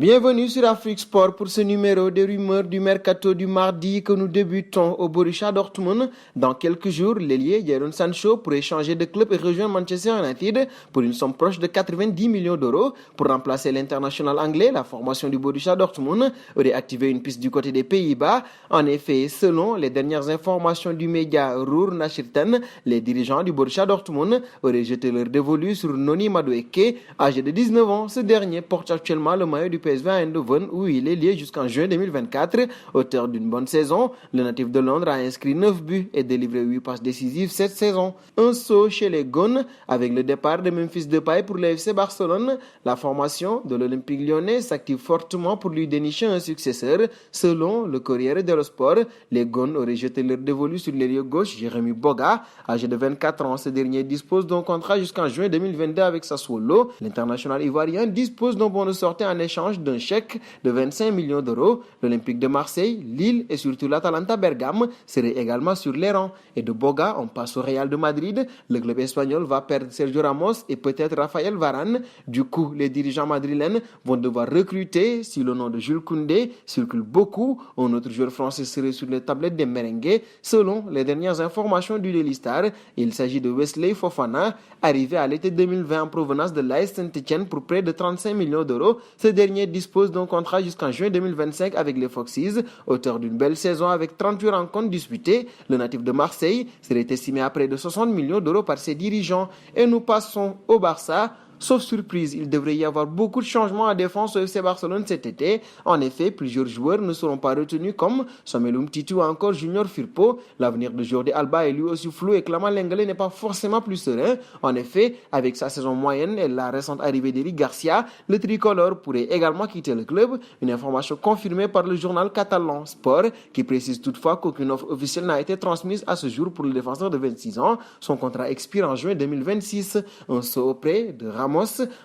Bienvenue sur Afrique Sport pour ce numéro des rumeurs du mercato du mardi que nous débutons au Borussia Dortmund. Dans quelques jours, l'ailier Jadon Sancho pourrait changer de club et rejoindre Manchester United pour une somme proche de 90 millions d'euros. Pour remplacer l'international anglais, la formation du Borussia Dortmund aurait activé une piste du côté des Pays-Bas. En effet, selon les dernières informations du média Ruhr Nachrichten, les dirigeants du Borussia Dortmund auraient jeté leur dévolu sur Noni Madueke, âgé de 19 ans. Ce dernier porte actuellement le maillot du PSV Eindhoven où il est lié jusqu'en juin 2024. Auteur d'une bonne saison, le natif de Londres a inscrit 9 buts et délivré 8 passes décisives cette saison. Un saut chez les Gones avec le départ de Memphis Depay pour le FC Barcelone. La formation de l'Olympique lyonnais s'active fortement pour lui dénicher un successeur. Selon le Corriere dello Sport, les Gones auraient jeté leur dévolu sur l'ailier gauche Jérémy Boga, âgé de 24 ans. Ce dernier dispose d'un contrat jusqu'en juin 2022 avec Sassuolo. L'international ivoirien dispose d'un bon de sortie en échange d'un chèque de 25 millions d'euros. L'Olympique de Marseille, Lille et surtout l'Atalanta Bergame seraient également sur les rangs. Et de Boga, on passe au Real de Madrid. Le club espagnol va perdre Sergio Ramos et peut-être Raphaël Varane. Du coup, les dirigeants madrilènes vont devoir recruter. Si le nom de Jules Koundé circule beaucoup, un autre joueur français serait sur les tablettes des merengues. Selon les dernières informations du Daily Star, il s'agit de Wesley Fofana, arrivé à l'été 2020 en provenance de l'AS Saint-Etienne pour près de 35 millions d'euros. Ce dernier dispose d'un contrat jusqu'en juin 2025 avec les Foxes. Auteur d'une belle saison avec 38 rencontres disputées, le natif de Marseille serait estimé à près de 60 millions d'euros par ses dirigeants. Et nous passons au Barça. Sauf surprise, il devrait y avoir beaucoup de changements en défense au FC Barcelone cet été. En effet, plusieurs joueurs ne seront pas retenus comme Samuel Umtiti ou encore Junior Firpo. L'avenir de Jordi Alba est lui aussi flou et Clément Lenglet n'est pas forcément plus serein. En effet, avec sa saison moyenne et la récente arrivée d'Eric Garcia, le tricolore pourrait également quitter le club. Une information confirmée par le journal catalan Sport qui précise toutefois qu'aucune offre officielle n'a été transmise à ce jour pour le défenseur de 26 ans. Son contrat expire en juin 2026. Un saut auprès de Ramos.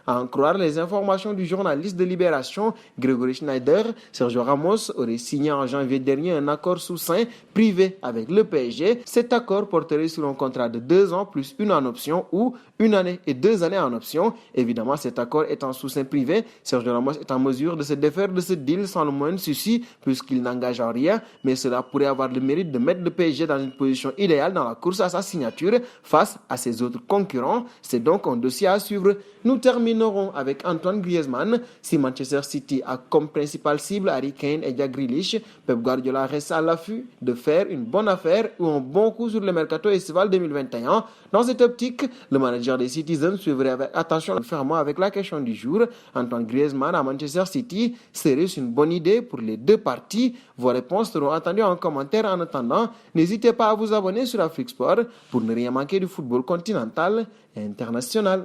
À en croire les informations du journaliste de Libération, Grégory Schneider, Sergio Ramos aurait signé en janvier dernier un accord sous seing privé avec le PSG. Cet accord porterait sur un contrat de 2 ans plus une en option ou 1 année et 2 années en option. Évidemment, cet accord étant sous seing privé, Sergio Ramos est en mesure de se défaire de ce deal sans le moindre souci puisqu'il n'engage en rien, mais cela pourrait avoir le mérite de mettre le PSG dans une position idéale dans la course à sa signature face à ses autres concurrents. C'est donc un dossier à suivre. Nous terminerons avec Antoine Griezmann. Si Manchester City a comme principale cible Harry Kane et Jack Grealish, Pep Guardiola reste à l'affût de faire une bonne affaire ou un bon coup sur le mercato estival 2021. Dans cette optique, le manager des Citizens suivrait avec attention fermement avec la question du jour. Antoine Griezmann à Manchester City serait-ce une bonne idée pour les deux parties? Vos réponses seront attendues en commentaire. En attendant, n'hésitez pas à vous abonner sur Afrique Sport pour ne rien manquer du football continental et international.